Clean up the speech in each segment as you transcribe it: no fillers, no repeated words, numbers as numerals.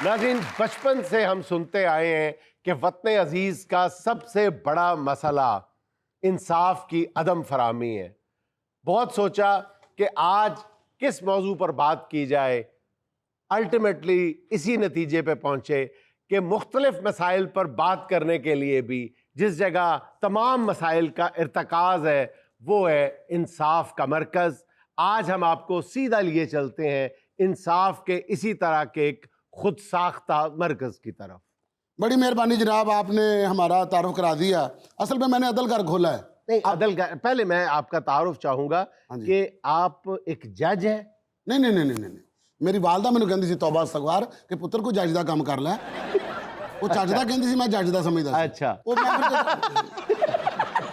नाज़रीन, बचपन से हम सुनते आए हैं कि वतन अजीज का सबसे बड़ा मसला इंसाफ की अदम फरामी है। बहुत सोचा कि आज किस मौजू पर बात की जाए। अल्टीमेटली इसी नतीजे पे पहुंचे कि मुख्तलिफ मसाइल पर बात करने के लिए भी जिस जगह तमाम मसाइल का इर्तकाज है वो है इंसाफ का मरकज़। आज हम आपको सीधा लिए चलते हैं इंसाफ के इसी तरह के एक खुद साख्ता मरकज़ की तरफ। बड़ी मेहरबानी जनाब, आपने हमारा तारुफ करा दिया। असल में मैंने अदल घर खोला है। नहीं, अदल घर, पहले मैं आपका तारुफ चाहूंगा कि आप एक जज है। नहीं नहीं नहीं नहीं नहीं, मेरी वालदा मैंने कहती सी तौबा इस्तगफार कि पुत्र को जज दा काम कर लै। वो जज दा कहती सी, मैं जज दा समझदा। अच्छा।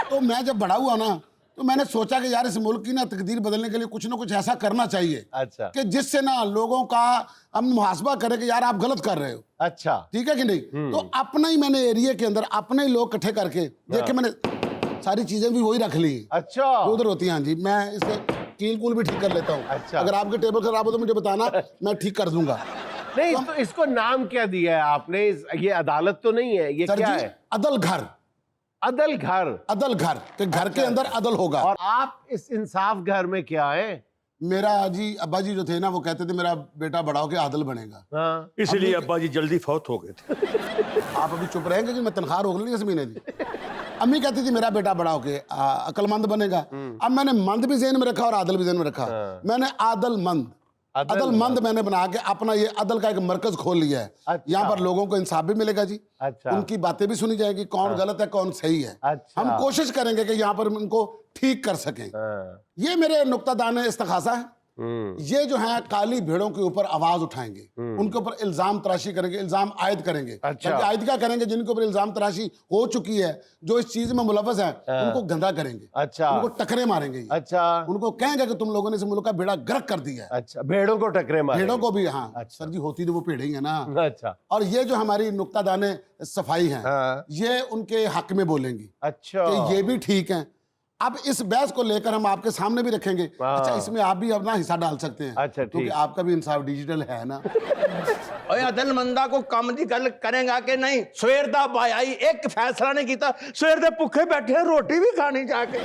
तो मैं जब बड़ा हुआ ना तो मैंने सोचा कि यार इस मुल्क की ना तकदीर बदलने के लिए कुछ ना कुछ ऐसा करना चाहिए। अच्छा। कि जिससे ना लोगों का हम मुहासबा करें कि यार आप गलत कर रहे हो। अच्छा, ठीक है कि नहीं। तो अपना ही मैंने एरिया के अंदर अपने ही लोग इकट्ठे करके देखे, मैंने सारी चीजें भी वही रख ली। अच्छा, उधर होती हैं। हाँ जी, मैं इसे कील कूल भी ठीक कर लेता हूँ। अच्छा। अगर आपके टेबल खराब हो तो मुझे बताना, मैं ठीक कर दूंगा। नहीं तो इसको नाम क्या दिया है आपने? ये अदालत तो नहीं है, ये क्या है? अदल घर। अदल घर। अदल घर के घर के अंदर अदल होगा। और आप इस इंसाफ घर में क्या है? मेरा जी अब्बा जी जो थे ना वो कहते थे मेरा बेटा बड़ा होके आदल बनेगा। हाँ। इसलिए अब्बा जी जल्दी फौत हो गए थे। आप अभी चुप रहेंगे कि मैं तनख्वाह रोक ली इस महीने की। अम्मी कहती थी मेरा बेटा बड़ा होके अक्लमंद बनेगा। अब मैंने मंद भी ज़हन में रखा और आदल भी ज़हन में रखा। मैंने अदलमंद मैंने बना के अपना ये अदल का एक मरकज खोल लिया है। अच्छा। यहाँ पर लोगों को इंसाफ भी मिलेगा जी। अच्छा। उनकी बातें भी सुनी जाएगी, कौन गलत है कौन सही है। अच्छा। हम कोशिश करेंगे कि यहाँ पर उनको ठीक कर सकें। ये मेरे नुक्तादान इस्तखासा है। ये जो है काली भेड़ों के ऊपर आवाज उठाएंगे, उनके ऊपर इल्जाम तराशी करेंगे, इल्जाम आयद करेंगे। अच्छा। आयद क्या करेंगे? जिनके ऊपर इल्जाम तराशी हो चुकी है, जो इस चीज में मुलव्वस है, उनको गंदा करेंगे। अच्छा। उनको टकरे मारेंगे। अच्छा। उनको कहेंगे कि तुम लोगों ने इस मुल्क का बेड़ा गर्क कर दिया है। अच्छा, भेड़ों को टकरे मारे? भेड़ों को भी। हाँ। अच्छा। सर जी, होती तो वो भेड़े ही है ना। अच्छा। और ये जो हमारी नुक्तादाने सफाई है, हाँ। ये उनके हक में बोलेंगी। अच्छा। कि ये भी ठीक है। अब इस बहस को लेकर हम आपके सामने भी रखेंगे। अच्छा, इसमें आप भी अपना हिस्सा डाल सकते हैं। अच्छा, ठीक। क्योंकि आपका भी इंसाफ डिजिटल है ना। ओए अदलमंदा को कम दी गल करेगा कि नहीं? सवेर दा भाई एक फैसला नहीं किया, सवेर दे भुखे बैठे, रोटी भी खानी जाके,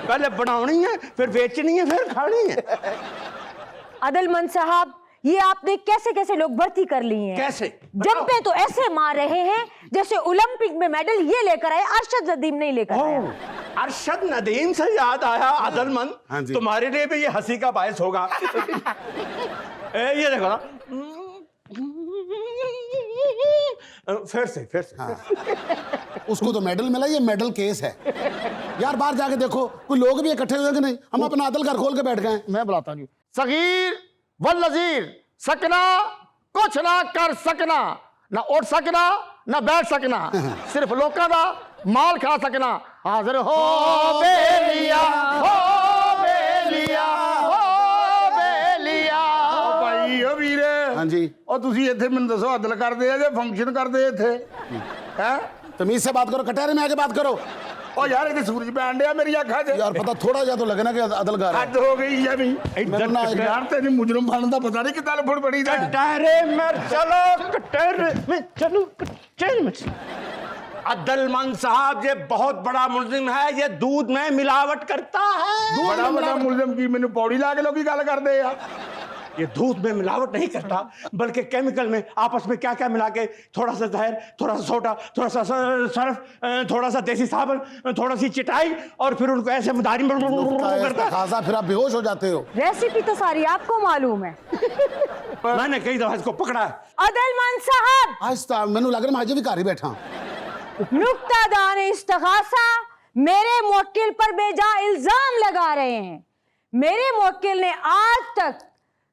पहले बनानी है फिर बेचनी है फिर खानी है। अदलमंद साहब, ये आपने कैसे कैसे लोग भर्ती कर लिए हैं? कैसे? जंपे तो ऐसे मार रहे हैं जैसे ओलंपिक में मेडल ये लेकर आए अरशद नदीम नहीं लेकर आया। अरशद नदीम से याद आया अदलमंद, हाँ जी। तुम्हारे लिए भी ये हंसी का बायस होगा। ये देखो ना, फिर से। उसको तो मेडल मिला, ये मेडल केस है। यार बाहर जाके देखो, कोई लोग भी इकट्ठे हुए कि नहीं? हम अपना अदल घर खोल के बैठ गए। मैं बुलाता हूँ। सगीर वल्लजीर, सकना कुछ ना कर सकना, ना उठ सकना ना बैठ सकना, सिर्फ लोकां दा माल खा सकना। हाजिर हो बेलिया, हो बेलिया, हो बेलिया। भाई ओ वीरे, हाँ जी। और तुसी इत्थे मैनूं दसो अदल करदे आ जे फंक्शन करदे इत्थे हैं? तमीज से बात करो, कटहरे में आके बात करो। ओ यार इत्थे सूरज पैण डिया मेरी अखां 'च। यार पता थोड़ा जा तो लगना कि अदल घर है। हद हो गई है भी। मैं ना यार तेरी मुजरम बनने दा पता नहीं कितना फुट पड़ी दा। कटहरे में चलो, कटहरे में चलो, कटहरे में। अदलमंद साहब ये बहुत बड़ा मुल्जिम है, ये दूध में मिलावट करता है। बड़ा बड़ा मुलजम की मैनूं पौड़ी ला के लोग गल करदे आ। ये दूध में मिलावट नहीं करता, बल्कि केमिकल में आपस में क्या क्या मिला के, थोड़ा सा जहर, थोड़ा सा सोडा, थोड़ा सा सर्फ, थोड़ा सा देसी साबुन, थोड़ा सी चिटाई, और फिर उनको ऐसे मुदारी करता है। खासा फिर आप बेहोश हो जाते हो। रेसिपी तो सारी आपको मालूम है। मैंने कई दफा इसको पकड़ा है। अदलमंद साहब, आहिस्ता, मैनू लग रहा मैं अजे भी घर ही बैठा। नुक्तादान इस्तगासा मेरे मुवक्किल पर बेजा इल्जाम लगा रहे हैं। मेरे मुवक्किल ने आज तक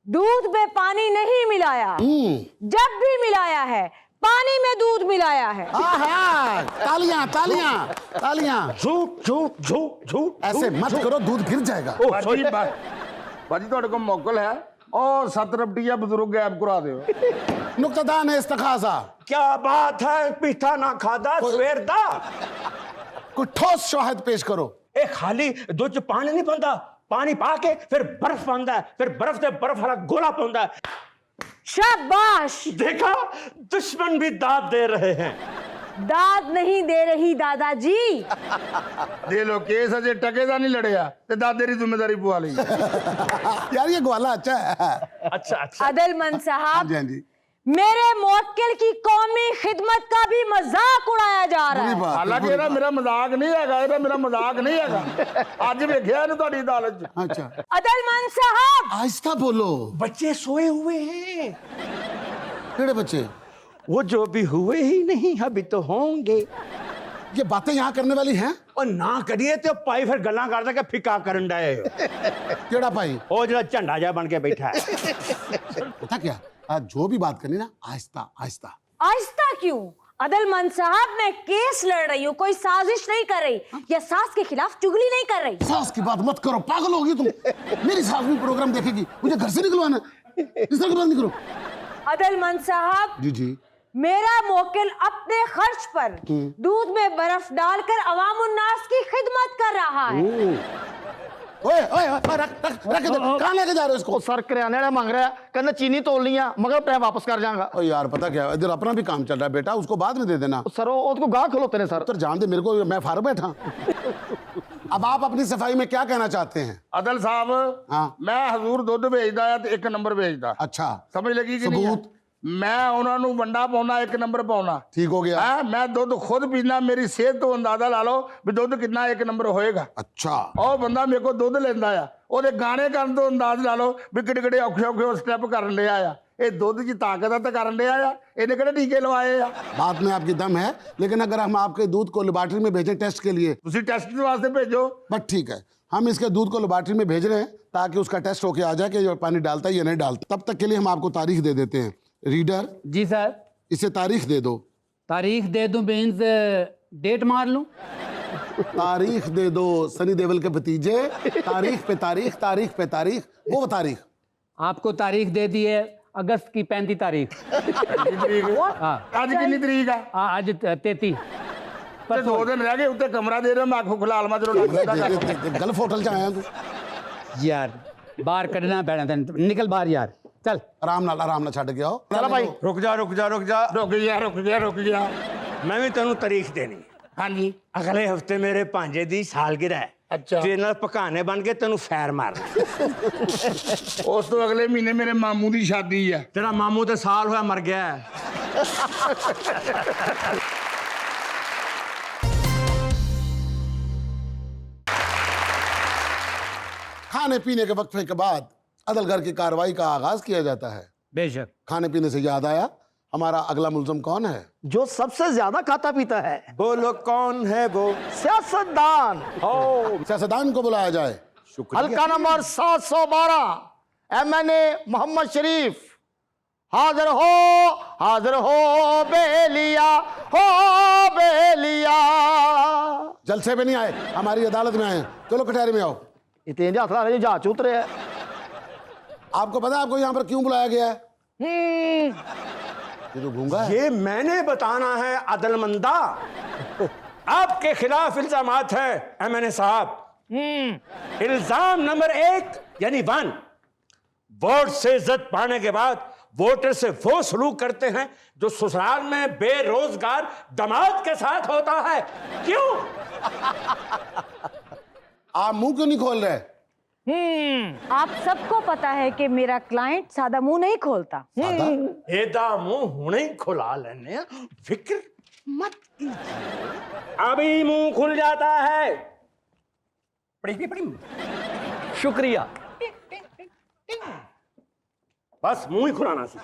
दूध में पानी नहीं मिलाया, जब भी मिलाया है पानी में दूध मिलाया है। आहा, तालियां तालियां तालियां। झूठ झूठ झूठ झूठ ऐसे मत करो, दूध गिर जाएगा। भाजी भाजी ਤੁਹਾਡੇ ਕੋਲ ਮੌਕਲ ਹੈ और 7 रपटिया बुजुर्ग गैप करा दो। नुक्तादान इस्तखासा। क्या बात है, पीठा ना खादा सवेर दा। कोई ठोस शवाहिद पेश करो। ए खाली दूध च पानी नहीं पांदा, पानी पा के फिर बर्फ पांदा है, फिर बर्फ से बर्फ वाला गोला पांदा है। शाबाश। देखा, दुश्मन भी दाद दे रहे हैं। दाद नहीं दे रही दादाजी। दे लो केस अजे टके दा नहीं लड़िया ते दादे दी जिम्मेदारी पुआ ली। यार ये ग्वाला अच्छा है। अच्छा अच्छा। अदलमंद हाँ साहब, जी, हाँ जी। मेरे मुवक्किल की कौमी खिदमत का भी मजाक उड़ाया जा रहा बुरी है। बात है, हालांकि बुरी ਇਹਦਾ बात। ਮੇਰਾ ਮਜ਼ਾਕ ਨਹੀਂ ਹੈਗਾ, ਇਹਦਾ ਮੇਰਾ ਮਜ਼ਾक नहीं हैगा। ਅੱਜ ਵੇਖਿਆ ਇਹਨੂੰ ਤੁਹਾਡੀ ਅਦਾਲਤ 'ਚ। अच्छा, अदलमंद साहब, आहिस्ता बोलो। बच्चे सोए हुए हैं। केड़े बच्चे? वो जो भी हुए ही नहीं, अभी तो होंगे। ये बातें यहाँ करने वाली हैं? और ना करिए तो पाई फिर गल्ला करदा के फिका करन डाए। केड़ा भाई? ओ जरा झंडा जा बन के बैठा है। पता क्या, जो भी बात करनी ना, आहिस्ता आहिस्ता। आहिस्ता क्यों? अदलमंद साहब, मैं केस लड़ रही हूँ, कोई साजिश नहीं कर रही या सास के खिलाफ चुगली नहीं कर रही। सास की बात मत करो, पागल होगी तुम। मेरी सास भी प्रोग्राम देखेगी, मुझे घर से निकलवाना है। इस तरह की बात नहीं करो। अदलमंद साहब, जी जी। मेरा मुवक्किल अपने खर्च पर दूध में बर्फ डालकर अवामुन्नास की खिदमत कर रहा है। ओए ओए ओए, रख दो। कहाँ लेके जा रहे हो इसको? ਉਹ ਸਰ ਕਰਿਆਨੇ ਵਾਲਾ ਮੰਗ ਰਿਹਾ ਕਹਿੰਦਾ ਚੀਨੀ ਤੋਲ ਲੀਆਂ ਮਗਰ ਪੈਸੇ ਵਾਪਸ ਕਰ ਜਾਵਾਂਗਾ। ओ यार पता क्या, इधर अपना भी काम चल रहा है बेटा, उसको बाद में दे देना। ਸਰ ਉਹ को गाह खलोते ने सर। तो जान दे मेरे को, मैं फार बैठा। अब आप अपनी सफाई में क्या कहना चाहते हैं? ਅਦਲ ਸਾਹਿਬ, हाँ। ਮੈਂ ਹਜ਼ੂਰ ਦੁੱਧ ਵੇਚਦਾ ਆ ਤੇ 1 ਨੰਬਰ ਵੇਚਦਾ। अच्छा, ਸਮਝ ਲੱਗੀ ਕਿ ਨਹੀਂ? सबूत? ਮੈਂ ਉਹਨਾਂ ਨੂੰ ਵੰਡਾ ਪਾਉਣਾ, 1 ਨੰਬਰ ਪਾਉਣਾ। ठीक हो गया। ਹੈ ਮੈਂ ਦੁੱਧ ਖੁਦ ਪੀਣਾ, ਮੇਰੀ ਸਿਹਤ ਤੋਂ ਅੰਦਾਜ਼ਾ ਲਾ ਲਓ ਵੀ ਦੁੱਧ ਕਿੰਨਾ 1 ਨੰਬਰ ਹੋਏਗਾ। अच्छा, ਉਹ ਬੰਦਾ ਮੇਰੇ ਕੋਲ ਦੁੱਧ ਲੈਂਦਾ ਆ, ਉਹਦੇ ਗਾਣੇ ਕਰਨ ਤੋਂ ਅੰਦਾਜ਼ ਲਾ ਲਓ ਵੀ ਕਿਹੜੇ ਕਿਹੜੇ ਔਖੇ ਔਖੇ ਸਟੈਪ ਕਰਨ ਲਿਆ ਆ। ਇਹ ਦੁੱਧ 'ਚ ਤਾਕਤ ਆ ਤਾਂ ਕਰਨ ਲਿਆ ਆ, ਇਹਨੇ ਕਿਹੜੇ ਟੀਕੇ ਲਵਾਏ ਆ। बात में आपकी दम है, लेकिन अगर हम आपके दूध को लेबोरेटरी में भेजें टेस्ट के लिए, ਤੁਸੀਂ ਟੈਸਟ ਵਾਸਤੇ ਭੇਜੋ। बट ठीक है, हम इसके दूध को लेबोरेटरी में भेज रहे हैं ताकि उसका टेस्ट होके आ जाए कि ये पानी डालता है या नहीं डालता। तब तक के लिए हम आपको तारीख दे देते हैं। रीडर, जी सर। इसे तारीख दे दो। तारीख दे दूं मीन्स डेट मार लूं? तारीख दे दो सनी देओल के भतीजे। तारीख पे तारीख, तारीख पे तारीख, वो तारीख। आपको तारीख दे दी है अगस्त की 35 तारीख। हाँ, ਅੱਜ ਕਿੰਨੀ ਤਰੀਕ ਆ? आज 33। ਤੇ 2 ਦਿਨ ਰਹਿ ਗਏ, ਉੱਤੇ ਕਮਰਾ ਦੇ ਰਹੇ, ਮੈਂ ਆਖੋ ਖੁਲਾ ਆਲਮਾ ਚਲੋ गल्फ होटल से आया तू। यार बाहर कढ़ना पैना तेन, निकल बाहर यार, चल। आराम नाल छड़ के आओ। चलो भाई। रुक जा रुक जा रुक जा। ਰੁਕ ਗਿਆ ਰੁਕ ਗਿਆ ਰੁਕ ਗਿਆ। मैं भी तेनू तारीख देनी। ਹਾਂਜੀ। अगले हफ्ते मेरे भांजे दी सालगिरह है। अच्छा। तेरे नाल पकाने बन के तेनू फैर मारना। ਉਸ ਤੋਂ ਅਗਲੇ ਮਹੀਨੇ ਮੇਰੇ ਮਾਮੂ ਦੀ ਸ਼ਾਦੀ ਆ। तेरा मामू तो साल होया मर गया है। खाने पीने के वक्फे के बाद अदलगर की कार्रवाई का आगाज किया जाता है। बेशक। खाने पीने से याद आया, हमारा अगला मुलजम कौन है? जो सबसे ज्यादा खाता पीता है बोलो कौन है वो? सियासतदान। सियासतदान को बुलाया जाए। हल्का नंबर 712 MNA मोहम्मद शरीफ। हाजिर हो बेलिया, हो बेलिया। जलसे पे नहीं आए, हमारी अदालत में आए हैं। चलो कटहरे में आओ। इतने हाथ ला रहे जो जहाज उतरे है। आपको पता है आपको यहाँ पर क्यों बुलाया गया है? ये तो गूंगा है। ये मैंने बताना है अदलमंदा। आपके खिलाफ इल्जामात है MNA साहब। इल्जाम नंबर 1 यानी 1, वोट से इज्जत पाने के बाद वोटर से वो सलूक करते हैं जो ससुराल में बेरोजगार दामाद के साथ होता है। क्यों? आप मुंह क्यों नहीं खोल रहे? आप सबको पता है कि मेरा क्लाइंट सादा मुंह नहीं खोलता। एदा मुंह हुणे ही खुला लेने, फिक्र मत कीजिए, अभी मुंह खुल जाता है। शुक्रिया। बस मुंह ही खुलाना सी।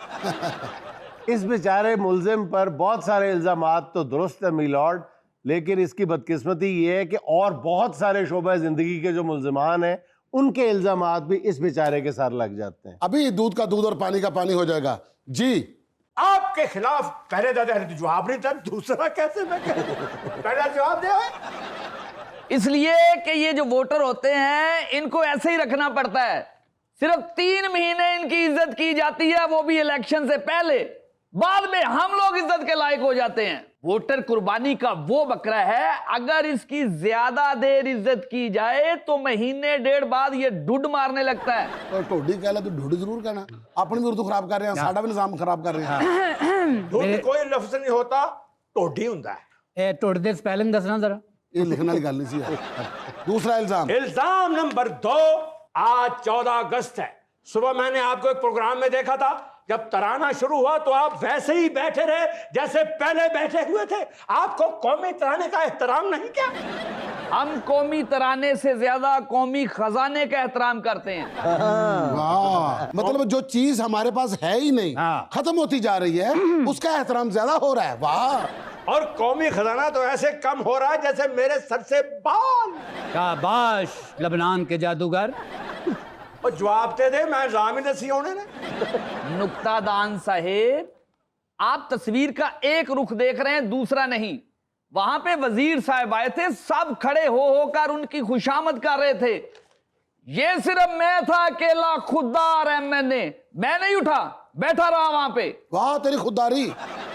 इस बेचारे मुलजिम पर बहुत सारे इल्जामात तो दुरुस्त है मीलॉर्ड, लेकिन इसकी बदकिस्मती ये है कि और बहुत सारे शोबे जिंदगी के जो मुलजिमान हैं उनके इल्जामात भी इस बेचारे के सर लग जाते हैं। अभी दूध का दूध और पानी का पानी हो जाएगा। जी, आपके खिलाफ पहले दादा ने जवाब नहीं था, दूसरा कैसे मैं कहूं? पहला जवाब दे। इसलिए कि ये जो वोटर होते हैं इनको ऐसे ही रखना पड़ता है। सिर्फ 3 महीने इनकी इज्जत की जाती है, वो भी इलेक्शन से पहले। बाद में हम लोग इज्जत के लायक हो जाते हैं। वोटर कुर्बानी का वो बकरा है, अगर इसकी ज्यादा देर इज्जत की जाए तो महीने डेढ़ बाद ये ढुड मारने लगता है। तो ढोडी कह ला तो ढोडी जरूर कहना, अपनी भी उर्दू खराब कर रहे हैं, साडा भी निजाम खराब कर रहे हैं। ढूंढ कोई लफ्ज नहीं होता, ढोडी हुंदा है। ढोड दे स्पेलिंग दसना जरा। ये लिखने वाली गल नहीं सी यार। दूसरा इल्जाम, इल्जाम नंबर 2, आज 14 अगस्त है। सुबह मैंने आपको एक प्रोग्राम में देखा था, जब तराना शुरू हुआ तो आप वैसे ही बैठे रहे जैसे पहले बैठे हुए थे। आपको कौमी तराने का एहतराम नहीं क्या? हम कौमी तराने से ज्यादा कौमी खजाने का एहतराम करते हैं। वाह, मतलब जो चीज हमारे पास है ही नहीं, खत्म होती जा रही है, उसका एहतराम ज्यादा हो रहा है। वाह। और कौमी खजाना तो ऐसे कम हो रहा है जैसे मेरे सर से बाल। शाबाश लबनान के जादूगर। और जवाब दे मैं जामिन सी होने ने। नुक्तादान साहेब, आप तस्वीर का एक रुख देख रहे हैं, दूसरा नहीं। वहां पे वजीर साहब आए थे, सब खड़े हो होकर उनकी खुशामद कर रहे थे। ये सिर्फ मैं था अकेला खुददार एमएनए, मैं नहीं उठा, बैठा रहा वहां पे। वाह तेरी खुददारी,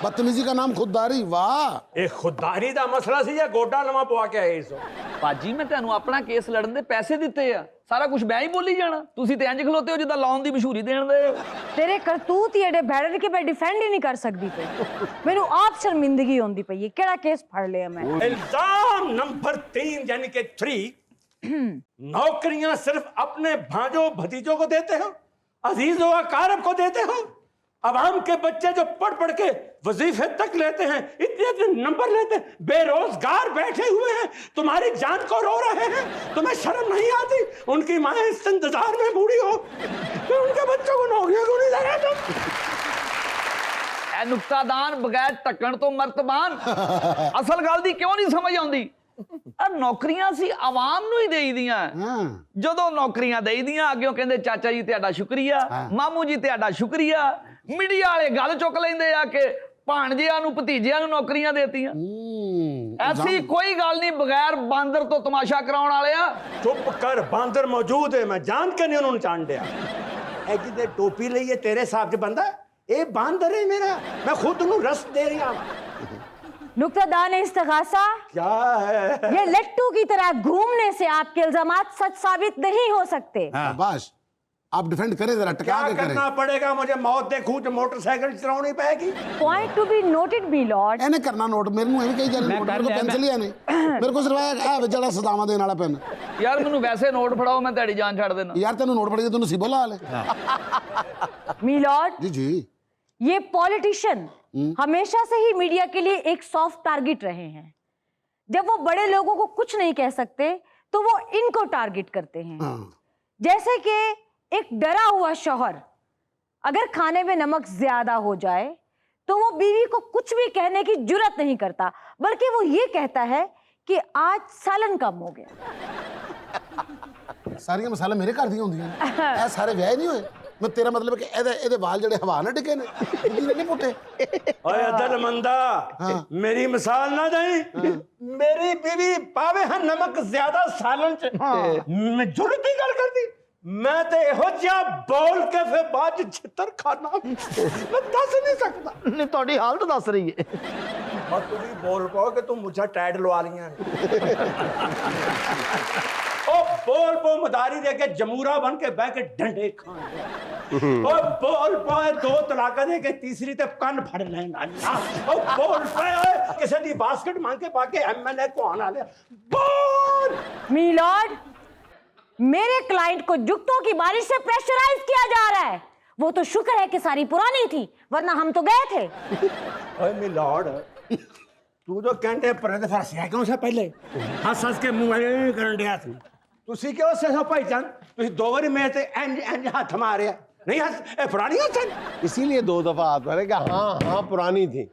बदतमीजी का नाम खुददारी। वाह, ਇਹ ਖੁਦਦਾਰੀ ਦਾ ਮਸਲਾ ਸੀ ਜਾਂ ਗੋਡਾ ਨਵਾਂ ਪਵਾ ਕੇ ਆਏ ਸੋ? ਭਾਜੀ ਮੈਂ ਤੁਹਾਨੂੰ ਆਪਣਾ ਕੇਸ ਲੜਨ ਦੇ ਪੈਸੇ ਦਿੱਤੇ ਆ, ਸਾਰਾ ਕੁਝ ਮੈਂ ਹੀ ਬੋਲੀ ਜਾਣਾ, ਤੁਸੀਂ ਤੇ ਇੰਜ ਖਲੋਤੇ ਹੋ ਜਿੱਦਾਂ ਲਾਉਣ ਦੀ ਮਸ਼ਹੂਰੀ ਦੇਣ ਦੇ। तेरे करतूत ही एडे भैड़े के मैं डिफेंड ही नहीं कर सकती पे। मैनू आप शर्मिंदगी होंदी पई है, केड़ा केस फड़ लिया मैं। इल्जाम नंबर 3 यानी कि 3, नौकरियां सिर्फ अपने भांजों भतीजों को देते हो, अजीजों अकारब को देते हो। अवाम के बच्चे जो पढ़ पढ़ के वजीफे तक लेते हैं, इतने इतने नंबर लेते हैं, बेरोजगार बैठे हुए हैं, तुम्हारी जान को रो रहे हैं, तुम्हें शर्म नहीं आती? उनकी माएं इस इंतजार में बूढ़ी हो, तो उनके बच्चों को नौकरियां क्यों नहीं दे रहे तुम? ਐ ਨੁਕਤਾਦਾਨ ਬਗੈਰ ਟੱਕਣ ਤੋਂ ਮਰਤਬਾਨ। ਅਸਲ ਗੱਲ ਦੀ ਕਿਉਂ ਨਹੀਂ ਸਮਝ ਆਉਂਦੀ? ਆ ਨੌਕਰੀਆਂ ਸੀ ਆਵਾਮ ਨੂੰ ਹੀ ਦੇਈਦੀਆਂ। ਜਦੋਂ ਨੌਕਰੀਆਂ ਦੇਈਦੀਆਂ ਅੱਗਿਓਂ ਕਹਿੰਦੇ ਚਾਚਾ ਜੀ ਤੁਹਾਡਾ ਸ਼ੁਕਰੀਆ, ਮਾਮੂ ਜੀ ਤੁਹਾਡਾ ਸ਼ੁਕਰੀਆ। ਮੀਡੀਆ ਵਾਲੇ ਗੱਲ ਚੁੱਕ ਲੈਂਦੇ ਆ ਕਿ ਭਾਣਜਿਆਂ ਨੂੰ ਭਤੀਜਿਆਂ ਨੂੰ ਨੌਕਰੀਆਂ ਦੇਤੀਆਂ। ਐਸੀ ਕੋਈ ਗੱਲ ਨਹੀਂ, ਬਗੈਰ ਬਾਂਦਰ ਤੋਂ ਤਮਾਸ਼ਾ ਕਰਾਉਣ ਵਾਲਿਆ। चुप कर, बांदर मौजूद है, मैं जान के नहीं उन्होंने जान दिया। ए जिदे टोपी ਲਈ है तेरे हिसाब से बंदा ਇਹ बांदर है मेरा, मैं खुद उन्हें रस दे रही हूं। नुक्तादान इस्तगासा, क्या है? ये लट्टू की तरह घूमने से आपके इल्जामात सच साबित नहीं हो सकते। शाबाश, आप डिफेंड करें जरा, टका क्या के करें। करना पड़ेगा मुझे? मौत देखूं तो मोटरसाइकिल चलानी पड़ेगी। Point to be noted me Lord. ਇਹਨੇ ਕਰਨਾ ਨੋਟ, ਮੈਨੂੰ ਐਵੇਂ ਕਹੀ ਜਾਂਦੇ, ਨੋਟ ਮੇਰੇ ਕੋਲ ਪੈਨਸਲ ਹੀ ਆ ਨਹੀਂ, ਮੇਰੇ ਕੋਲ ਸਿਰਫ ਇਹ ਜਿਹੜਾ ਸਦਾਵਾਂ ਦੇਣ ਵਾਲਾ ਪੈਨ। ਯਾਰ ਮੈਨੂੰ ਵੈਸੇ ਨੋਟ ਫੜਾਓ, ਮੈਂ ਤੁਹਾਡੀ ਜਾਨ ਛੱਡ ਦੇਣਾ। ਯਾਰ ਤੈਨੂੰ ਨੋਟ ਫੜੀ ਤੈਨੂੰ ਸਿਬਲ ਲਾ ਲੈ। मी लॉर्ड, जी जी, ये पॉलिटिशियन हमेशा से ही मीडिया के लिए एक सॉफ्ट टारगेट रहे हैं। जब वो बड़े लोगों को कुछ नहीं कह सकते तो वो इनको टारगेट करते हैं। जैसे कि एक डरा हुआ शौहर अगर खाने में नमक ज्यादा हो जाए तो वो बीवी को कुछ भी कहने की जुर्रत नहीं करता, बल्कि वो ये कहता है कि आज सालन कम हो गया। ਸਾਰੀਆਂ ਮਸਾਲੇ ਮੇਰੇ ਘਰ ਦੀਆਂ ਹੁੰਦੀਆਂ ਨੇ, ਇਹ ਸਾਰੇ ਵਿਆਹ ਨਹੀਂ ਹੋਏ। ਮੈਂ ਤੇਰਾ ਮਤਲਬ ਕਿ ਇਹਦੇ ਵਾਲ ਜਿਹੜੇ ਹਵਾ ਨਾਲ ਡਿੱਗੇ ਨੇ, ਇਹਦੇ ਨਹੀਂ ਪੁੱਟੇ। ओए अदलमंदा, मेरी मिसाल ना दई। मेरी बीवी पावे है नमक ज्यादा सालन च, मैं जुर्रत ही गल करदी। मैं ते ਇਹੋ ਜਿਹਾ बोल के फिर बाद च छितर खाना मैं दस नहीं सकता। ਨਹੀਂ ਤੁਹਾਡੀ ਹਾਲਤ ਦੱਸ ਰਹੀ ਹੈ। और तू भी बोल पाओ कि तू मुझे टैड लवा लिया ओ बोल पो मदारी दे के जमूरा बन के बह के डंडे खान ओ बोल पाए 2 तलाका दे के तीसरी ते कन फड़ लेना ओ बोल पाए किसी दी बास्केट मांग के पाके एमएलए को आना ले बोल। मी लॉर्ड, मेरे क्लाइंट को जुत्तों की बारिश से प्रेशराइज किया जा रहा है। वो तो शुक्र है कि सारी पुरानी थी, वरना हम तो गए थे। ओए मी लॉर्ड, तू जो कहते परदे फरसिया क्यों से पहले हंस हंस के मुंह करन दिया तू ਤੁਸੀਂ ਕਿਉਂ ਸੋ ਭਾਈਜਾਨ? ਤੁਸੀਂ 2 ਵਾਰੀ ਮੇਰੇ ਤੇ ਇੰਜ ਹੱਥ ਮਾਰਿਆ नहीं हंस, ए पुरानी हंसन। इसीलिए 2 दफा हाथ मारे कि हाँ हाँ पुरानी थी।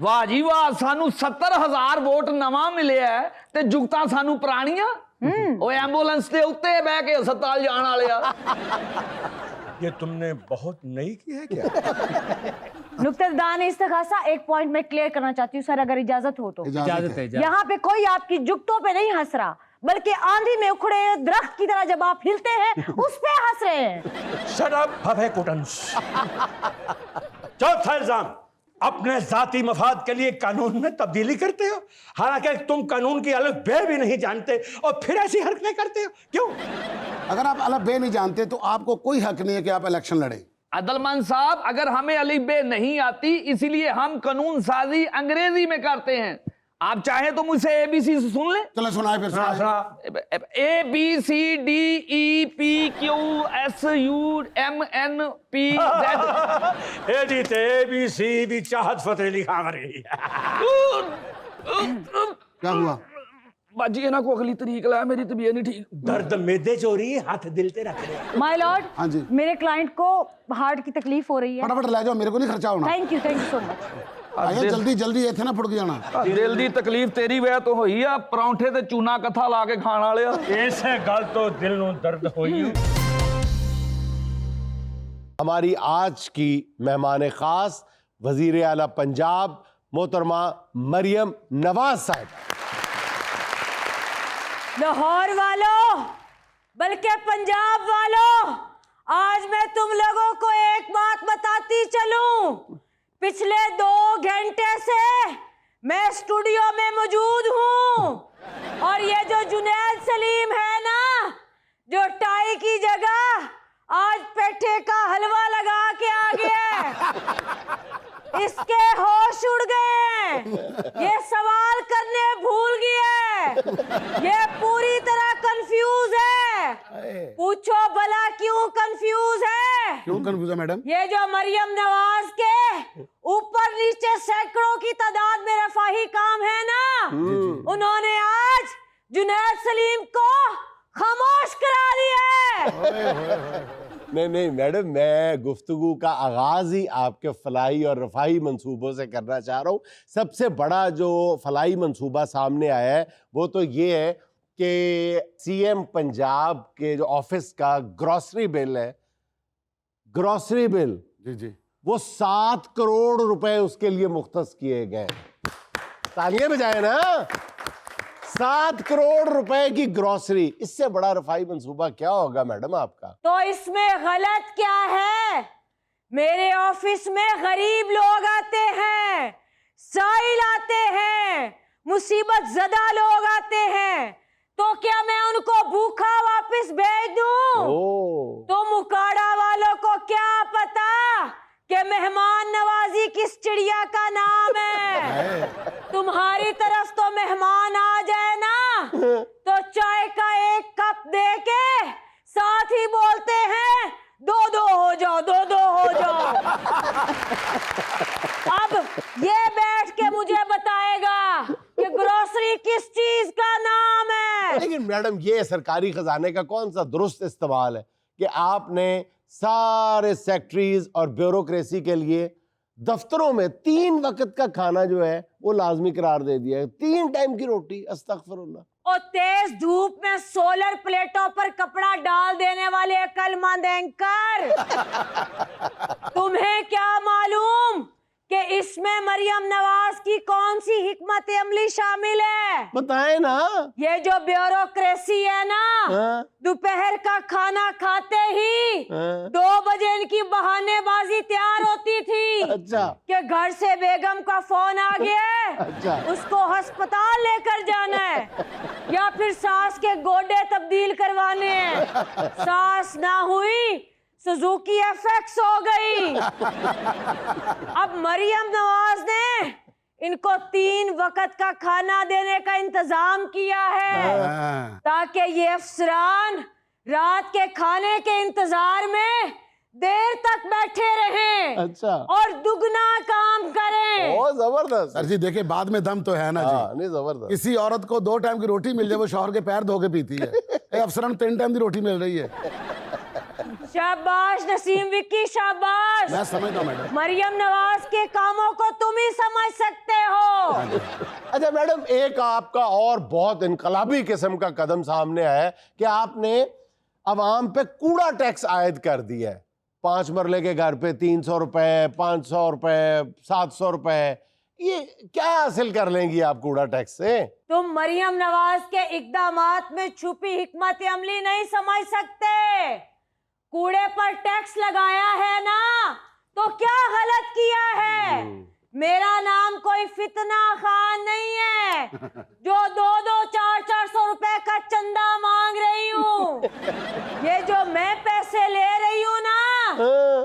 वाह जी वाह, सानू 70,000 वोट नवा मिले है ते जुगता सानू पुरानियां। ओ एम्बुलेंस दे उत्ते बह के अस्पताल जान वाले आ। ये तुमने बहुत नई की है क्या? नुक्तादान इस्तगासा, एक पॉइंट मैं क्लियर करना चाहती हूँ सर, अगर इजाजत हो तो। इजाजत है। यहाँ पे कोई आपकी जुगतों पे नहीं हंस रहा, बल्कि आंधी में उखड़े दरख्त की तरह जब आप हिलते हैं उस पे हंस रहे हैं। शट अप फफे कुटन्स। चौथा इल्जाम, अपने जाती मफाद के लिए कानून में तब्दीली करते हो, हालांकि तुम कानून की अलग बे भी नहीं जानते और फिर ऐसी हरकतें करते हो क्यों? अगर आप अलग बे नहीं जानते तो आपको कोई हक नहीं है कि आप इलेक्शन लड़ें। अदलमंद साहब, अगर हमें अली बे नहीं आती इसीलिए हम कानून साजी अंग्रेजी में करते हैं। आप चाहे तो मुझसे एबीसी से सुन ले। चलो सुनाए फिर सुनाए। ABCDEPQSUMNPZ। ए जी ते ABC भी चाहत फतेह लिखा रही क्या हुआ? बाजी इन्हों को अगली तरीक लाया, मेरी तबीयत नहीं ठीक। दर्द मेदे चोरी हाथ दिल ते रख रहे। माय लॉर्ड, हाँ जी। मेरे क्लाइंट को हार्ट की तकलीफ हो रही है। फटाफट ले जाओ, मेरे को नहीं खर्चा होना। Thank you so much. आया जल्दी जल्दी इतने ना फुट जाना। दिल दी तकलीफ तेरी वजह तो हुई आ, परौंठे ते चूना कथा ला के खाण वाले। ऐसे गल तो दिल नु दर्द होई। हमारी आज की मेहमान खास वजीर आला पंजाब मोहतरमा मरियम नवाज साहब। लाहौर वालों, बल्कि पंजाब वालों, आज मैं तुम लोगों को एक बात बताती चलूं। पिछले 2 घंटे से मैं स्टूडियो में मौजूद हूं और ये जो जुनैद सलीम है ना, जो टाई की जगह आज पेठे का हलवा लगा के आ गया, इसके होश उड़ गए, ये सवाल करने भूल गए, ये पूरी तरह कंफ्यूज है। पूछो भला क्यों कंफ्यूज है? क्यों कंफ्यूज है मैडम? ये जो मरियम नवाज के ऊपर नीचे सैकड़ों की तादाद में रफाही काम है ना, उन्होंने आज जुनैद सलीम को खामोश करा दिया है। नहीं मैडम, मैं गुफ्तगू का आगाज ही आपके फलाई और रफाई मंसूबों से करना चाह रहा हूँ। सबसे बड़ा जो फलाई मंसूबा सामने आया है वो तो ये है कि सीएम पंजाब के जो ऑफिस का ग्रॉसरी बिल है, ग्रॉसरी बिल जी जी, वो 7 करोड़ रुपए उसके लिए मुख्तस किए गए। तालियां बजाए ना। 7 करोड़ रुपए की ग्रॉसरी, इससे बड़ा रफाई मंसूबा क्या होगा मैडम आपका? तो इसमें गलत क्या है? मेरे ऑफिस में गरीब लोग आते हैं, साइल आते हैं, मुसीबत ज़दा लोग आते हैं, तो क्या मैं उनको भूखा वापस भेज दूं? तो मुकाड़ा वालों को क्या पता कि मेहमान नवाजी किस चिड़िया का नाम है। तुम्हारी तरफ तो मेहमान आ जाए ना तो चाय का 1 कप दे के साथ ही बोलते हैं 2-2 हो जाओ, 2-2 हो जाओ। अब ये बैठ के मुझे बताएगा कि ग्रोसरी किस चीज का नाम है। लेकिन मैडम, ये सरकारी खजाने का कौन सा दुरुस्त इस्तेमाल है कि आपने सारे सेक्रेटरीज और ब्यूरोक्रेसी के लिए दफ्तरों में 3 वक्त का खाना जो है वो लाजमी करार दे दिया है। 3 टाइम की रोटी, अस्तगफिरुल्लाह। और तेज धूप में सोलर प्लेटों पर कपड़ा डाल देने वाले अक्लमंद एंकर, तुम्हें क्या मालूम कि इसमें मरियम नवाज की कौन सी हिकमत अमली शामिल है? बताएं ना। ये जो ब्यूरोक्रेसी है ना, दोपहर का खाना खाते ही 2 बजे इनकी बहानेबाजी तैयार होती थी। अच्छा। कि घर से बेगम का फोन आ गया, अच्छा। उसको अस्पताल लेकर जाना है या फिर सास के गोडे तब्दील करवाने हैं। सास ना हुई, सुजुकी एफएक्स हो गई। अब मरियम नवाज ने इनको 3 वक्त का खाना देने का इंतजाम किया है ताकि ये अफसरान रात के खाने के इंतजार में देर तक बैठे रहें। अच्छा। और दुगना काम करें। ओ जबरदस्त। सर जी देखिए, बाद में दम तो है ना जी। नहीं, जबरदस्त। किसी औरत को 2 टाइम की रोटी मिल जाए वो शौहर के पैर धो के पीती है। अफसरन 3 टाइम की रोटी मिल रही है। शाबाश नसीम विक्की, शाबाश। मैं समझता हूं मैडम। मरियम नवाज के कामों को तुम ही समझ सकते हो। अच्छा मैडम, एक आपका और बहुत इनकलाबी किस्म का कदम सामने आया है कि आपने अवाम पे कूड़ा टैक्स आयद कर दिया है। 5 मरले के घर पे 300 रुपए, 500 रुपए, 700 रुपए। ये क्या हासिल कर लेंगी आप कूड़ा टैक्स से? तुम मरियम नवाज के इकदामात में छुपी हिकमत अमली नहीं समझ सकते। कूड़े पर टैक्स लगाया है ना, तो क्या गलत किया है? मेरा नाम कोई फितना खान नहीं है जो 2-400 रुपए का चंदा मांग रही हूँ। ये जो मैं पैसे ले रही हूँ ना,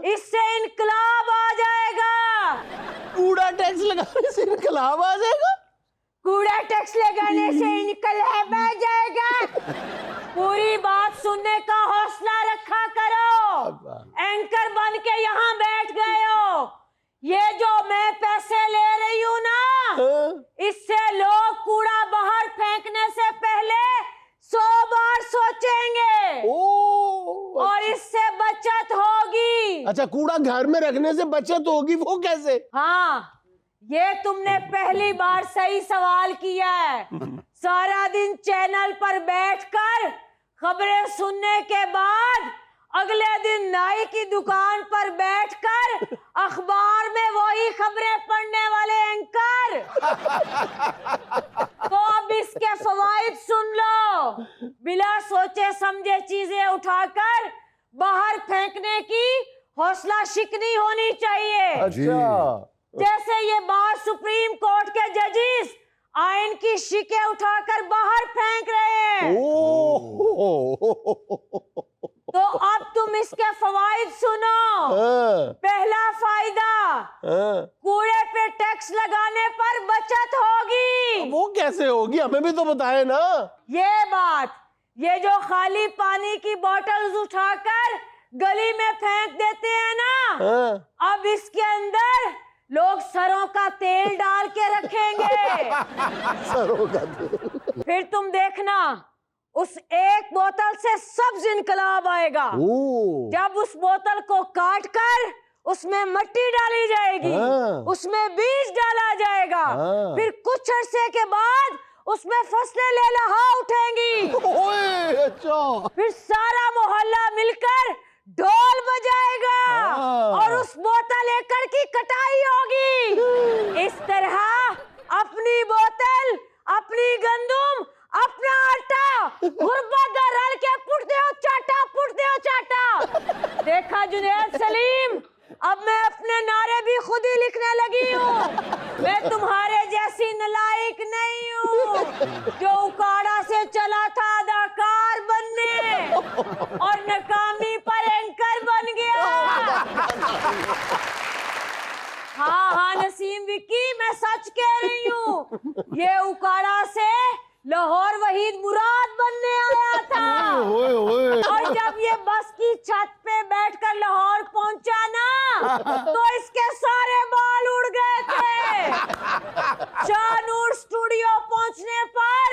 इससे इनकलाब आ जाएगा। कूड़ा टैक्स लगाने से इनकलाब आ जाएगा? कूड़ा टैक्स लगाने से इनकलाब आ जाएगा। पूरी बात सुनने का हौसला रखा करो। एंकर बन के यहाँ बैठ गए हो। ये जो मैं पैसे ले रही हूँ ना, इससे लोग कूड़ा बाहर फेंकने से पहले 100 बार सोचेंगे। और इससे बचत होगी। अच्छा, कूड़ा घर में रखने से बचत होगी, वो कैसे? हाँ, ये तुमने पहली बार सही सवाल किया है। सारा दिन चैनल पर बैठकर खबरें सुनने के बाद अगले दिन नाई की दुकान पर बैठकर अखबार में वही खबरें पढ़ने वाले एंकर। तो अब इसके फवाइद सुन लो। बिना सोचे समझे चीजें उठाकर बाहर फेंकने की हौसला शिकनी होनी चाहिए। अच्छा, जैसे ये बार सुप्रीम कोर्ट के जजिस आयन की शिकें उठाकर बाहर फेंक रहे हैं। तो अब तुम इसके फवाइद सुनो। पहला फायदा, कूड़े पे टैक्स लगाने पर बचत होगी। वो कैसे होगी? हमें भी तो बताए ना। ये बात, ये जो खाली पानी की बोतल्स उठाकर गली में फेंक देते हैं ना, अब इसके अंदर लोग सरों का तेल डाल के रखेंगे। सरों का तेल। फिर तुम देखना, उस एक बोतल से सब्ज इनकलाब आएगा। जब उस बोतल को काट कर उसमें मिट्टी डाली जाएगी, उसमें बीज डाला जाएगा, फिर कुछ अरसे के बाद उसमें फसलें लहलहा उठेंगी। अच्छा, फिर सारा मोहल्ला मिलकर ढोल बजाएगा और उस बोतल एकड़ की कटाई होगी। इस तरह अपनी बोतल, अपनी गंदुम, अपना आटा, गुर्बत दा रल के पुटदे हो चाटा। देखा जुनैद सलीम, अब मैं अपने नारे भी खुद ही लिखने लगी हूँ। मैं तुम्हारे जैसी नालायक नहीं हूँ जो उकाड़ा से चला था अदाकार बनने और नाकामी पर एंकर बन गया। हाँ नसीम विक्की, मैं सच कह रही हूँ। ये उकाड़ा से लाहौर वहीद मुराद बनने आया था। और जब ये बस की छत पे बैठकर लाहौर पहुंचा ना, तो इसके सारे बाल उड़ गए थे। शाहनूर स्टूडियो पहुंचने पर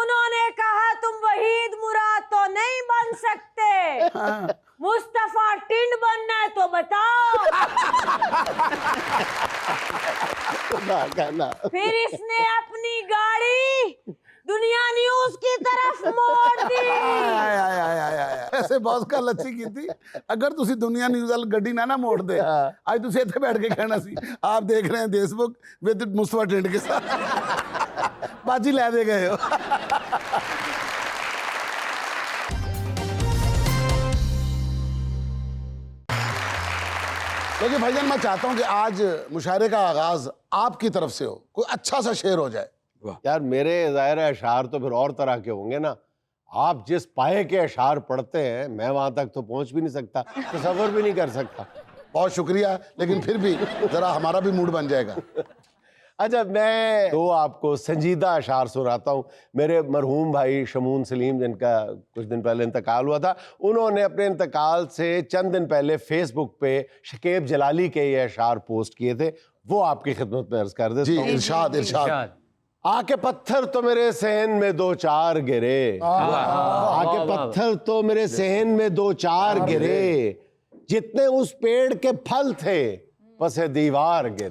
उन्होंने कहा, तुम वहीद मुराद तो नहीं बन सकते, मुस्तफा टिंड बनना है तो बताओ। फिर इसने अपनी गाड़ी दुनिया न्यूज की तरफ मोड़ दी। ऐसे बॉस का लच्छी की थी, अगर तुसी दुनिया न्यूज़ वाली गड्डी ना मोड़ दे, आज तुसी इत्थे बैठ के कहना सी आप देख रहे हैं देशमुख विद मुस्तफा टिंड के साथ। बाजी लै दे गए हो। देखिए भाईजान, मैं चाहता हूं कि आज मुशायरे का आगाज आपकी तरफ से हो, कोई अच्छा सा शेर हो जाए। यार, मेरे ज़ाहिर अशार तो फिर और तरह के होंगे ना। आप जिस पाए के अशार पढ़ते हैं, मैं वहां तक तो पहुंच भी नहीं सकता, तसव्वुर भी नहीं कर सकता। बहुत शुक्रिया, लेकिन फिर भी जरा हमारा भी मूड बन जाएगा। अच्छा, मैं तो आपको संजीदा अशार सुनाता हूँ। मेरे मरहूम भाई शमून सलीम, जिनका कुछ दिन पहले इंतकाल हुआ था, उन्होंने अपने इंतकाल से चंद दिन पहले फेसबुक पे शकीब जलाली के ये अशार पोस्ट किए थे, वो आपकी खिदमत में अर्ज कर देता जी, हूँ। इरशाद इरशाद। आके पत्थर तो मेरे सहन में 2-4 गिरे, आके पत्थर तो मेरे सहन में 2-4 गिरे, जितने उस पेड़ के फल थे पसे दीवार गिरे।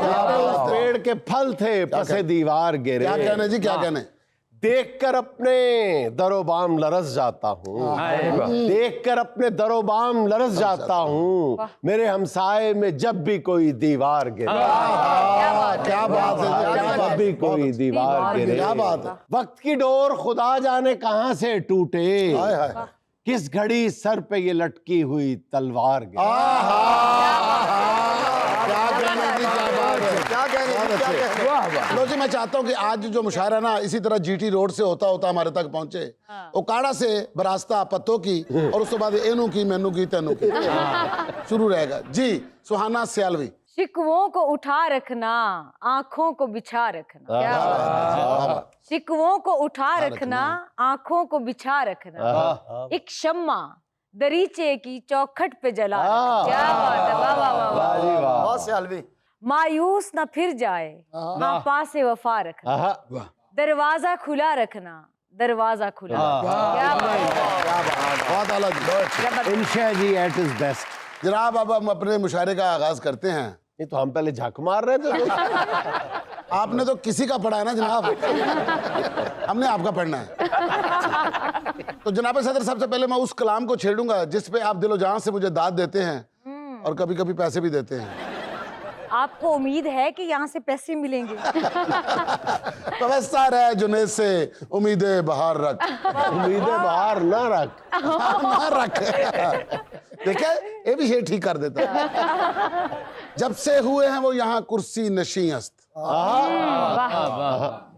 जितने उस पेड़ के फल थे पसे दीवार गिरे। क्या कहने जी, क्या कहने? देखकर अपने दरोबाम लरस जाता हूँ, देखकर अपने दरोबाम लरस जाता हूँ, मेरे हमसाए में जब भी कोई दीवार गिरे। क्या बात है, जब भी कोई दीवार गिरे। क्या बात है। वक्त की डोर खुदा जाने कहां से टूटे, हाय हाय। किस घड़ी सर पे ये लटकी हुई तलवार गिरे। क्या कहने बहुत अच्छे। लो जी, मैं चाहता हूँ कि आज जो मुशायरा है ना, इसी तरह जीटी रोड से होता होता हमारे तक पहुंचे। ओकाड़ा से बरास्ता पत्तों की, और उसके बाद एनू की, मैनू की, तेनू की शुरू रहेगा जी। सुहाना सियालवी। शिकवों को उठा रखना, आंखों को बिछा रखना। क्या बात है। शिकवों को उठा रखना, आंखों को बिछा रखना। एक शम्मा दरीचे की चौखट पे जला रखना। क्या बात है, वाह वाह वाह वाह। बहुत सियालवी। मायूस न फिर जाए, हाँ पासे वफा रखना। दरवाजा खुला रखना, दरवाजा खुला। क्या बात है, बहुत अलग। इंशा जी एट इज बेस्ट। जनाब, अब हम अपने मुशायरे का आगाज करते हैं। ये तो हम पहले झक मार रहे थे। आपने तो किसी का पढ़ा है ना जनाब, हमने आपका पढ़ना है। तो जनाब सदर, सबसे पहले मैं उस कलाम को छेड़ूंगा जिस पे आप दिलो जान से मुझे दाद देते हैं और कभी कभी पैसे भी देते हैं। आपको उम्मीद है कि यहाँ से पैसे मिलेंगे? प्रोफेसर है जुनेद से उम्मीदें बाहर रख। उम्मीदें बाहर ना रख। ना रख। देखिए, ये भी शेर ठीक कर देता है। जब से हुए हैं वो यहाँ कुर्सी नशीस्त,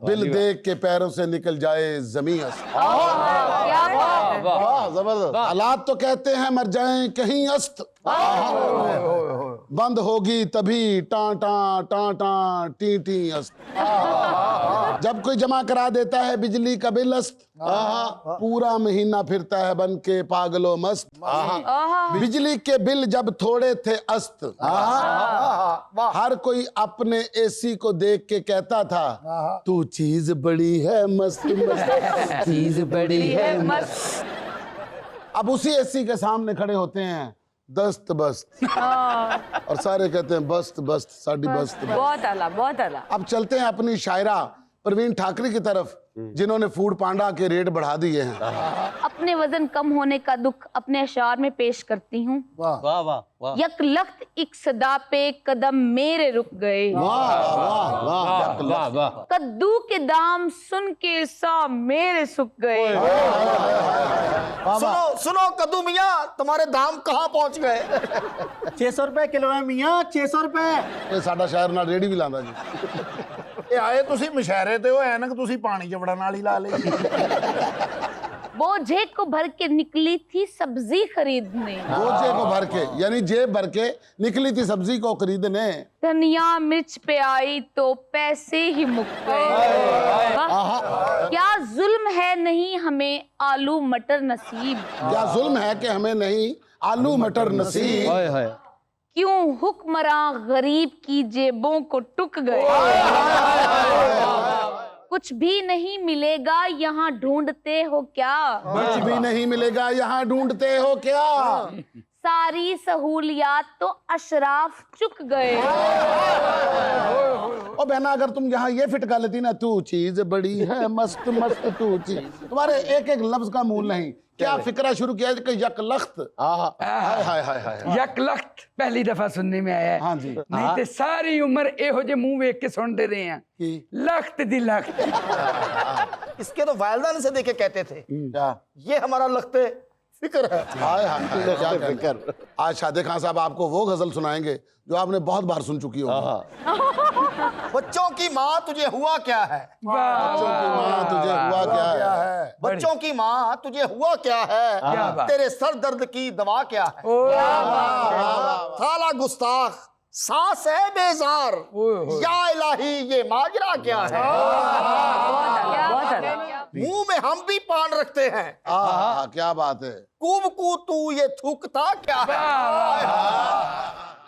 बिल देख के पैरों से निकल जाए जमीन अस्त। क्या बात है। वाह, जबरदस्त। हालात तो कहते हैं मर जाएं कहीं अस्त, बंद होगी तभी टां टां टां टां टी टी अस्त। जब कोई जमा करा देता है बिजली का बिल अस्त, पूरा महीना फिरता है बन के पागलो मस्त। बिजली के बिल जब थोड़े थे अस्त, हर कोई अपने एसी को देख के कहता था तू चीज बड़ी है मस्त मस्त। चीज बड़ी है मस्त। अब उसी एसी के सामने खड़े होते हैं दस्त बस्त, और सारे कहते हैं बस्त बस्त साडी बस्त। बहुत आला, बहुत आला। अब चलते हैं अपनी शायरा परवीन ठाकरे की तरफ, जिन्होंने फूड पांडा के रेट बढ़ा दिए हैं। अपने वजन कम होने का दुख अपने अशार में पेश करती हूँ। वाह वाह वाह। यक लख्त एक सदा पे कदम मेरे रुक गए, वाह वाह वाह वाह वाह। कद्दू के दाम सुन के सा मेरे सूख गए। सुनो सुनो कद्दू मियाँ, तुम्हारे दाम कहाँ पहुँच गए? 600 रुपए किलो है मियाँ, 600 रुपए। ਇਹ ਸਾਡਾ ਸ਼ਾਇਰ ਨਾਲ ਰੇੜੀ ਵੀ ਲਾਉਂਦਾ ਜੀ। ਇਹ ਆਏ ਤੁਸੀਂ ਮੁਸ਼ਾਇਰੇ ਤੇ ਹੋ, ਐਨਕ ਤੁਸੀਂ ਪਾਣੀ ਚ ਵੜਨ ਵਾਲੀ ਲਾ ਲਈ। बोझे को भर के निकली थी सब्जी खरीदने, बोझे को भर के यानी जेब भर के निकली थी सब्जी को खरीदने। धनिया मिर्च पे आई तो पैसे ही मुक गए। क्या जुल्म है नहीं हमें आलू मटर नसीब, क्या जुल्म है कि हमें नहीं आलू मटर नसीब। क्यों हुक्मरां गरीब की जेबों को टुक गए। कुछ भी नहीं मिलेगा यहाँ ढूंढते हो क्या, कुछ भी नहीं मिलेगा यहाँ ढूंढते हो क्या। सारी सहूलियात तो अशराफ चुक गए। ओ बहना, अगर तुम यहाँ ये फिट कर लेती ना, तू चीज बड़ी है मस्त मस्त तू चीज, तुम्हारे एक एक लफ्ज का मूल नहीं। क्या फिक्रा शुरू किया कि यकलख्त। हाय हाय हाय हाय। यकलख्त पहली दफा सुनने में आया है। हाँ जी। नहीं तो सारी उम्र एहो जे मुंह वेख के सुनते रहे हैं लख्त दी लख्त। इसके तो वालदान से देखे कहते थे क्या ये हमारा लख्ते फिक्र है। हाय हाय क्या कहना। आज शादे खान साहब आपको वो गजल सुनाएंगे जो आपने बहुत बार सुन चुकी होगी। बच्चों की माँ तुझे हुआ क्या है, बच्चों की माँ तुझे हुआ क्या है, बच्चों की माँ तुझे हुआ क्या है, तेरे सर दर्द की दवा क्या है। साला गुस्ताख सांस है बेजार, या इलाही ये माजरा क्या है। मुंह में हम भी पान रखते हैं, क्या बात है। कूब कू तू ये थूकता क्या है।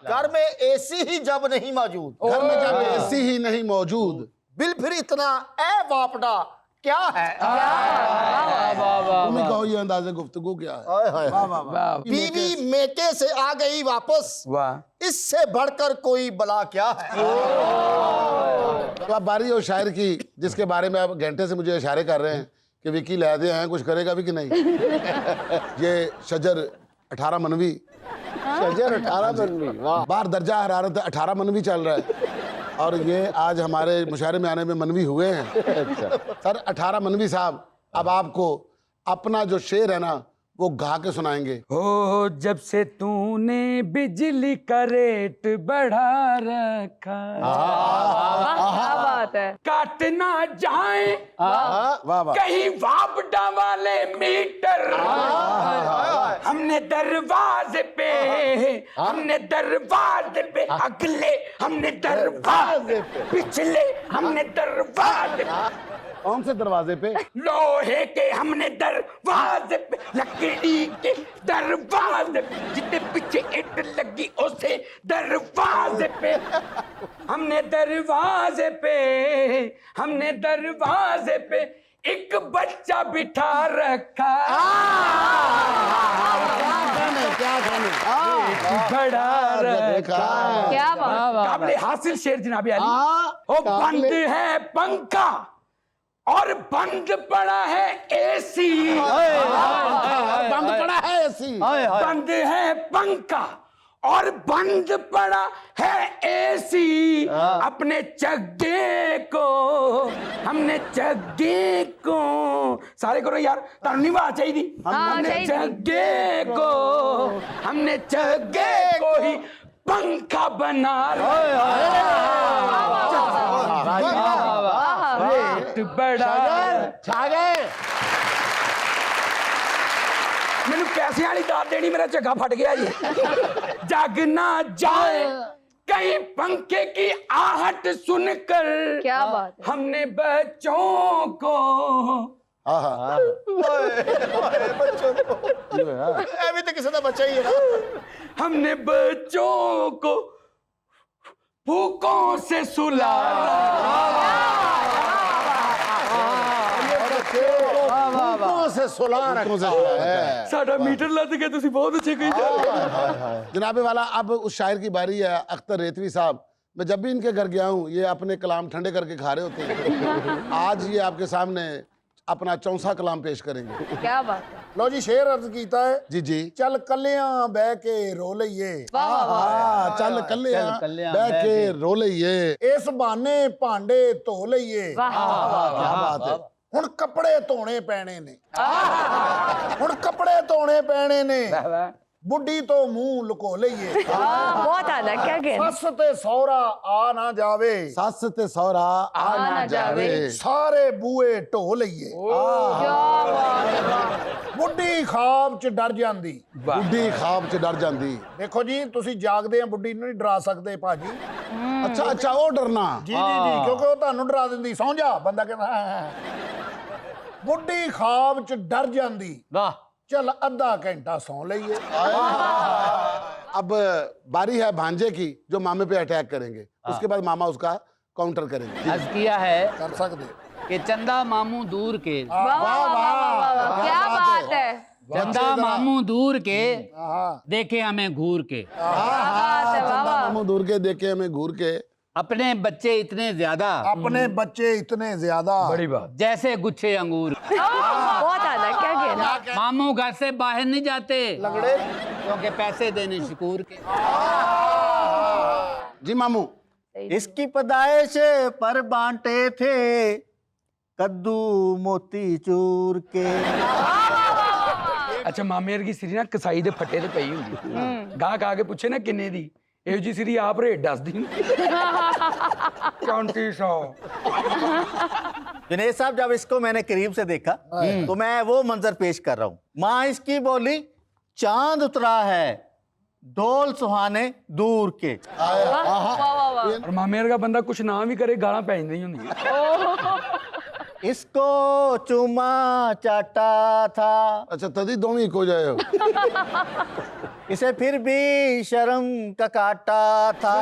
घर में एसी ही जब नहीं मौजूद, घर में जब एसी ही नहीं मौजूद, बिल फिर इतना ए बापड़ा क्या है। तुम ही कहो ये अंदाज़े गुफ्तगू क्या है। बीवी मेके से आ गई वापस, इससे बढ़कर कोई बला क्या है। तो अब बारी हो शायर की, जिसके बारे में आप घंटे से मुझे इशारे कर रहे हैं कि विकी लहदे हैं, कुछ करेगा भी कि नहीं। ये शजर 18 मनवी, शजर 18 मनवी, वाह। बाहर दर्जा हरारत 18 मनवी चल रहा है, और ये आज हमारे मुशायरे में आने में मनवी हुए हैं। सर 18 मनवी साहब, अब आपको अपना जो शेर है ना वो गा के सुनाएंगे। हो जब से तूने बिजली का रेट बढ़ा रखा, क्या बात है। काट ना जाए वाह वाह। कहीं वापडा वाले मीटर, हमने दरवाजे पे, हमने दरवाजे पे अगले, हमने दरवाजे पिछले, हमने दरवाजे कौन से दरवाजे पे? लोहे के, हमने दरवाजे पे लकड़ी के दरवाजे पे, जितने पीछे ईंट लगी उसे दरवाजे पे, हमने दरवाजे पे, हमने दरवाजे पे एक बच्चा बिठा रखा। क्या खाने? बढ़ा रखा। क्या बात। काबिले हासिल शेर जनाबे अली। ओ बंद है पंखा और बंद पड़ा है एसी, बंद पड़ा है एसी, बंद है पंखा और बंद पड़ा है एसी, अपने चग्गे को, हमने चग्गे को, सारे करो यार, तारू नहीं बात चाहिए, हमने चग्गे को, हमने चग्गे को ही पंखा बना बड़ा। मैंने पैसे वाली दाद देनी, मेरा झग्गा फट गया जी। जग ना जाए कहीं पंखे की आहट सुनकर, क्या बात है। हमने बच्चों को, अभी तो किसी का बच्चा ही है ना। हमने बच्चों को भूखों से से सुला रखा है। साडा मीटर लद गया, तुसी बहुत अच्छे कही जा रहे। जनाबे वाला, अब उस शायर की बारी है, अख्तर रेतवी साहब। मैं जब भी इनके घर गया हूँ, ये अपने कलाम ठंडे करके खा रहे होते हैं। आज ये आपके सामने अपना चौथा कलाम पेश करेंगे। क्या बात है। लो जी, शेर अर्ज कीता है। जी जी। चल कलियां बह के रो लईए, चल कलियां बह के रो लईए, इस बहाने भांडे धो लईए। क्या बात है। ਹੁਣ ਕੱਪੜੇ ਧੋਣੇ ਪੈਣੇ ਨੇ, ਹੁਣ ਕੱਪੜੇ ਧੋਣੇ ਪੈਣੇ ਨੇ, ਬੁੱਢੀ ਤੋਂ ਮੂੰਹ ਲੁਕੋ ਲਈਏ। बहुत आला, क्या कहना। ਸੱਸ ਤੇ ਸਹੁਰਾ ਆ ਨਾ ਜਾਵੇ, सस ते सौरा आ ना जावे, ਸਾਰੇ ਬੂਏ ਢੋ ਲਈਏ। ਬੁੱਢੀ ਖਾਬ ਚ ਡਰ ਜਾਂਦੀ। बुढ़ी खाब च डर जांदी। ਦੇਖੋ ਜੀ, ਤੁਸੀਂ ਜਾਗਦੇ ਆ ਬੁੱਢੀ ਨੂੰ ਨਹੀਂ ਡਰਾ ਸਕਦੇ ਭਾਜੀ। अच्छा अच्छा, वो डरना। ਜੀ ਕਿਉਂਕਿ ਉਹ ਤੁਹਾਨੂੰ ਡਰਾ ਦਿੰਦੀ। ਸੌਂ ਜਾ, ਬੰਦਾ ਕਹਿੰਦਾ ਹਾਂ। ਬੁੱਢੀ ਖਾਬ ਚ ਡਰ ਜਾਂਦੀ, वाह। चल आधा घंटा सौ लईए। अब बारी है भांजे की, जो मामे पे अटैक करेंगे। उसके बाद मामा उसका काउंटर करेंगे। अर्ज किया है कर सकते कि चंदा मामू दूर के, क्या बात है। चंदा मामू दूर के, देखे हमें घूर के, मामू दूर के देखे हमें घूर के, अपने बच्चे इतने ज्यादा, अपने बच्चे इतने ज्यादा, बड़ी बात। जैसे गुच्छे अंगूर। बहुत आला, क्या कहना। मामू घर से बाहर नहीं जाते लगड़े क्योंकि पैसे देने शकूर के। जी मामू। इसकी पैदाइश पर बांटे थे कद्दू मोती चूर के। अच्छा, मामेर की सिरी ना कसाई दे फट्टे ते पई हुंदी, गाह गा के पूछे ना किन्ने दी, ਇਹੋ ਜੀ ਸਿਰੀ ਆਪ ਰੇਟ ਦੱਸਦੀ 3400। जुनेद साहब, जब इसको मैंने करीब से देखा तो मैं वो मंजर पेश कर रहा हूँ। माँ इसकी बोली चांद उतरा है ढोल सुहाने दूर के। और मामेर का बंदा कुछ ना भी करे गाਲਾਂ पै ਜਾਂਦੀਆਂ ਹੁੰਦੀਆਂ। इसको चूमा चाटा था, अच्छा, तदी दोनों को जाए हो। इसे फिर भी शर्म का काटा था,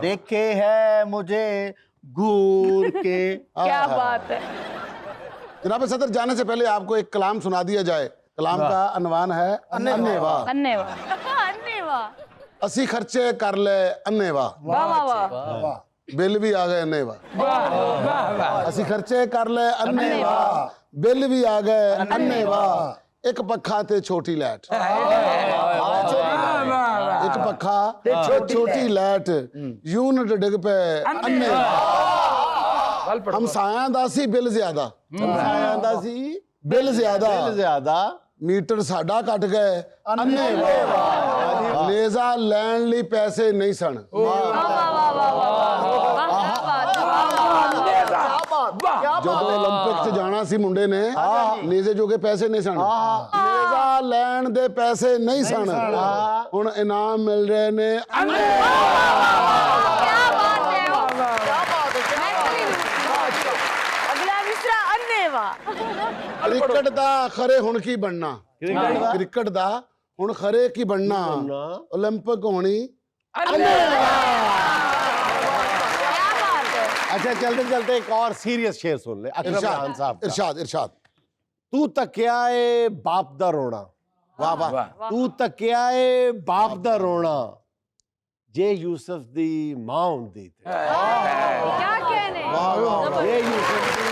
देखे है मुझे घूर के। क्या बात है। जनाब सदर, जाने से पहले आपको एक कलाम सुना दिया जाए। कलाम का अनवान है अन्नेवा। अन्नेवा। असी खर्चे कर ले अन्नेवा, वाह वाह वाह। बिल भी आ गए अन्नेवा। असी खर्चे कर ले अन्नेवा, बिल भी आ गए अन्नेवा, एक पखा ते छोटी लाइट, एक पखा ते छोटी लाइट, यूनिट डिग पे अन्नेवा। हम साया दासी बिल ज्यादा, हम साया दासी बिल ज्यादा, ਮੀਟਰ ਸਾਡਾ ਕੱਟ ਗਏ ਅੰਨੇ ਨੇਜ਼ਾ ਲੈਣ ਲਈ ਪੈਸੇ ਨਹੀਂ ਸਨ ਜਦੋਂ 올림픽 'ਚ ਜਾਣਾ ਸੀ ਮੁੰਡੇ ਨੇ ਨੇਜ਼ੇ ਜੋਗੇ ਪੈਸੇ ਨਹੀਂ ਸਨ ਨੇਜ਼ਾ ਲੈਣ ਦੇ ਪੈਸੇ ਨਹੀਂ ਸਨ ਹੁਣ ਇਨਾਮ ਮਿਲ ਰਹੇ ਨੇ ਅੰਨੇ क्या बात है अगला मिसरा अन्नेवा ਕ੍ਰਿਕਟ ਦਾ ਖਰੇ ਹੁਣ ਕੀ ਬਣਨਾ ਕ੍ਰਿਕਟ ਦਾ ਹੁਣ ਖਰੇ ਕੀ ਬਣਨਾ 올림픽 ਹੋਣੀ अच्छा चलते चलते एक और सीरियस शेर सुन ले अकरम खान साहब का। इरशाद इरशाद तू तकिया ए बाप दा रोना वाह वाह तू तकिया ए बाप दा रोना जे यूसुफ दी मां हुंदी ते क्या कहने जे यूसुफ दी